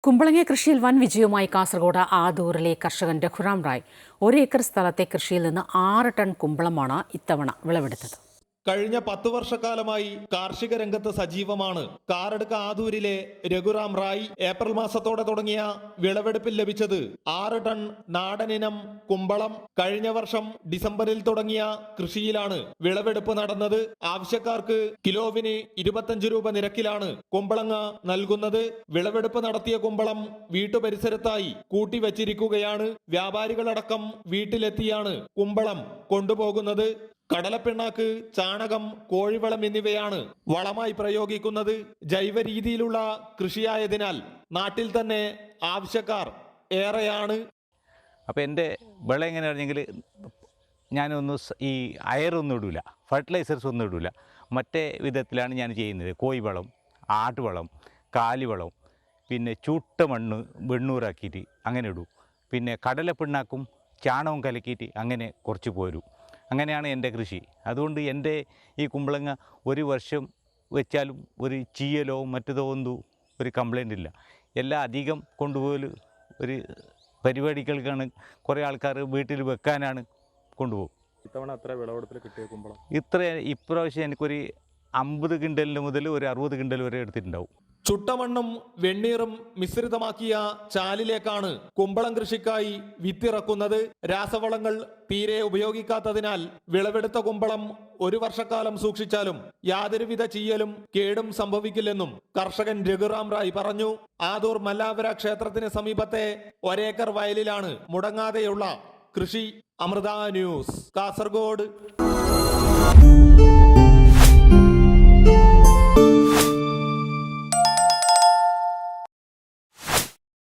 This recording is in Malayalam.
കുമ്പളങ്ങ കൃഷിയിൽ വൻ വിജയവുമായി കാസർഗോഡ് ആദൂറിലെ കർഷകൻ രഘുറാം റായ് 1 ഏക്കർ സ്ഥലത്തെ കൃഷിയിൽ നിന്ന് 6 ടൺ കുമ്പളമാണ് ഇത്തവണ വിളവെടുത്തത്. കഴിഞ്ഞ 10 വർഷക്കാലമായി കാർഷിക രംഗത്ത് സജീവമാണ് കാറടുക്ക ആദൂരിലെ രഘുറാം റായ്. ഏപ്രിൽ മാസത്തോടെ തുടങ്ങിയ വിളവെടുപ്പിൽ ലഭിച്ചത് 6 ടൺ നാടനിനം കുമ്പളം. കഴിഞ്ഞ വർഷം ഡിസംബറിൽ തുടങ്ങിയ കൃഷിയിലാണ് വിളവെടുപ്പ് നടന്നത്. ആവശ്യക്കാർക്ക് കിലോവിന് 25 രൂപ നിരക്കിലാണ് കുമ്പളങ്ങ നൽകുന്നത്. വിളവെടുപ്പ് നടത്തിയ കുമ്പളം വീട്ടുപരിസരത്തായി കൂട്ടിവച്ചിരിക്കുകയാണ്. വ്യാപാരികളടക്കം വീട്ടിലെത്തിയാണ് കുമ്പളം കൊണ്ടുപോകുന്നത്. കടലപ്പിണ്ണാക്ക്, ചാണകം, കോഴിവളം എന്നിവയാണ് വളമായി പ്രയോഗിക്കുന്നത്. ജൈവ രീതിയിലുള്ള കൃഷിയായതിനാൽ നാട്ടിൽ തന്നെ ആവശ്യക്കാർ ഏറെയാണ്. അപ്പോൾ എൻ്റെ വിള എങ്ങനെയാണെങ്കിൽ ഞാനൊന്നും ഈ അയറൊന്നും ഇടില്ല, ഫെർട്ടിലൈസേഴ്സ് ഒന്നും ഇടില്ല. മറ്റേ വിധത്തിലാണ് ഞാൻ ചെയ്യുന്നത്. കോഴിവളം, ആട്ടുവളം, കാലിവളം, പിന്നെ ചുട്ട മണ്ണ് വെണ്ണൂറാക്കിയിട്ട് അങ്ങനെ ഇടും. പിന്നെ കടലപ്പിണ്ണാക്കും ചാണകവും കലക്കിയിട്ട് അങ്ങനെ കുറച്ച് പോരും. അങ്ങനെയാണ് എൻ്റെ കൃഷി. അതുകൊണ്ട് എൻ്റെ ഈ കുമ്പളങ്ങ ഒരു വർഷം വെച്ചാലും ഒരു ചീയലോ മറ്റതോ ഒന്നും ഒരു കംപ്ലൈൻ്റ് ഇല്ല. എല്ലാം അധികം കൊണ്ടുപോകൽ ഒരു പരിപാടികൾക്കാണ്. കുറേ ആൾക്കാർ വീട്ടിൽ വെക്കാനാണ് കൊണ്ടുപോകും. ഇത്തവണ എത്ര വിളവെടുപ്പിൽ കിട്ടിയ കുമ്പളം? ഇപ്രാവശ്യം എനിക്കൊരു 50 കിണ്ടലിന് മുതൽ ഒരു 60 കിണ്ടൽ വരെ എടുത്തിട്ടുണ്ടാവും. ചുട്ടമണ്ണും വെണ്ണീറും മിശ്രിതമാക്കിയ ചാലിലേക്കാണ് കുമ്പളം കൃഷിക്കായി വിത്തിറക്കുന്നത്. രാസവളങ്ങൾ തീരെ ഉപയോഗിക്കാത്തതിനാൽ വിളവെടുത്ത കുമ്പളം ഒരു വർഷക്കാലം സൂക്ഷിച്ചാലും യാതൊരുവിധ ചീയലും കേടും സംഭവിക്കില്ലെന്നും കർഷകൻ രഘുറാം റായ് പറഞ്ഞു. ആദൂർ മല്ലാവര ക്ഷേത്രത്തിന് സമീപത്തെ 1 ഏക്കർ വയലിലാണ് മുടങ്ങാതെയുള്ള കൃഷി. അമൃത ന്യൂസ്, കാസർഗോഡ്.